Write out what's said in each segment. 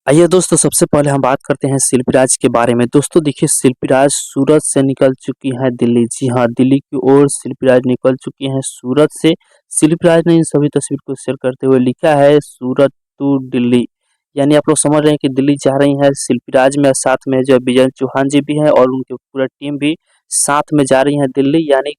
आइए दोस्तों, सबसे पहले हम बात करते हैं शिल्पीराज के बारे में। दोस्तों देखिए, शिल्पीराज सूरत से निकल चुकी हैं दिल्ली। जी हाँ, दिल्ली की ओर शिल्पीराज निकल चुकी हैं सूरत से। शिल्पीराज ने इन सभी तस्वीर को शेयर करते हुए लिखा है सूरत टू दिल्ली। यानी आप लोग समझ रहे हैं कि दिल्ली जा रही हैं शिल्पीराज में, साथ में जो है विजय चौहान जी भी हैं और उनकी पूरा टीम भी साथ में जा रही है दिल्ली। यानी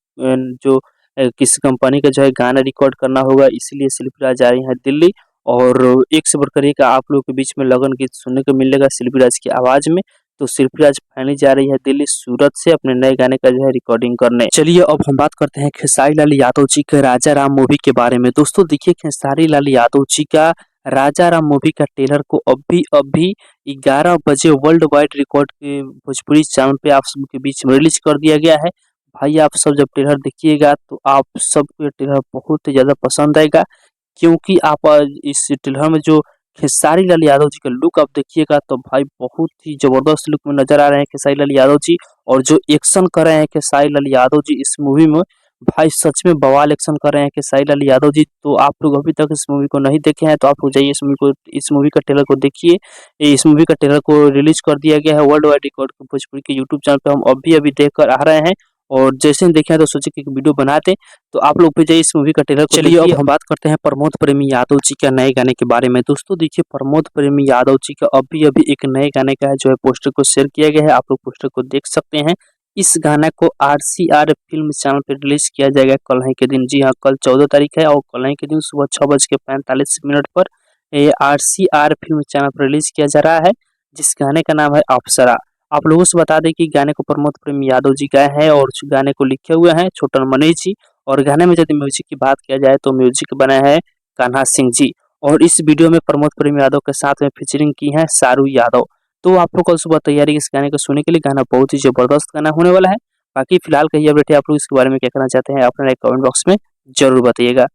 जो किसी कंपनी का जो है गाना रिकॉर्ड करना होगा, इसीलिए शिल्पीराज जा रही हैं दिल्ली। और एक से बढ़कर एक आप लोगों के बीच में लगन गीत सुनने को मिलेगा शिल्पीराज की आवाज में। तो शिल्पीराज फाइनली जा रही है दिल्ली सूरत से अपने नए गाने का जो है रिकॉर्डिंग करने। चलिए अब हम बात करते हैं खेसारी लाल यादव जी के राजा राम मूवी के बारे में। दोस्तों देखिए, खेसारी लाल यादव जी का राजा राम मूवी का ट्रेलर को अभी अभी 11 बजे वर्ल्ड वाइड रिकॉर्ड के भोजपुरी चैनल पे आप सबके बीच में रिलीज कर दिया गया है। भाई आप सब जब ट्रेलर देखिएगा तो आप सबको ये ट्रेलर बहुत ही ज्यादा पसंद आएगा, क्योंकि आप इस ट्रेलर में जो खेसारी लाल यादव जी का लुक आप देखिएगा तो भाई बहुत ही जबरदस्त लुक में नजर आ रहे हैं खेसारी लाल यादव जी। और जो एक्शन कर रहे हैं खेसारी लाल यादव जी इस मूवी में, भाई सच में बवाल एक्शन कर रहे हैं खेसारी लाल यादव जी। तो आप लोग अभी तक इस मूवी को नहीं देखे हैं तो आप लोग जाइए इस मूवी का ट्रेलर को देखिए। इस मूवी का ट्रेलर को रिलीज कर दिया गया है वर्ल्ड वाइड रिकॉर्ड भोजपुरी के यूट्यूब चैनल पे। हम अभी अभी देख कर आ रहे हैं और जैसे ही देखे हैं तो सोचे कि एक वीडियो बनाते, तो आप लोग भी जाइए इस मूवी का ट्रेलर को। चलिए अब हम बात करते हैं प्रमोद प्रेमी यादव जी के नए गाने के बारे में। दोस्तों देखिए, प्रमोद प्रेमी यादव जी का अभी अभी एक नए गाने का जो है पोस्टर को शेयर किया गया है। आप लोग पोस्टर को देख सकते हैं। इस गाने को RCR फिल्म चैनल पे रिलीज किया जाएगा कल ही के दिन। जी हाँ, कल 14 तारीख है और कल ही के दिन सुबह 6:45 पर ये RCR फिल्म चैनल पर रिलीज किया जा रहा है, जिस गाने का नाम है अप्सरा। आप लोगों से बता दें कि गाने को प्रमोद प्रेमी यादव जी गाए हैं और उस गाने को लिखे हुए हैं छोटन मनीष जी। और गाने में यदि म्यूजिक की बात किया जाए तो म्यूजिक बनाया है कान्हा सिंह जी। और इस वीडियो में प्रमोद प्रेमी यादव के साथ में फीचरिंग की है सारू यादव। तो आप लोग कल सुबह तैयारी इस गाने को सुनने के लिए। गाना बहुत ही जबरदस्त गाना होने वाला है। बाकी फिलहाल कहिए अपडेट है, आप लोग इसके बारे में क्या कहना चाहते हैं अपने कमेंट बॉक्स में जरूर बताइएगा।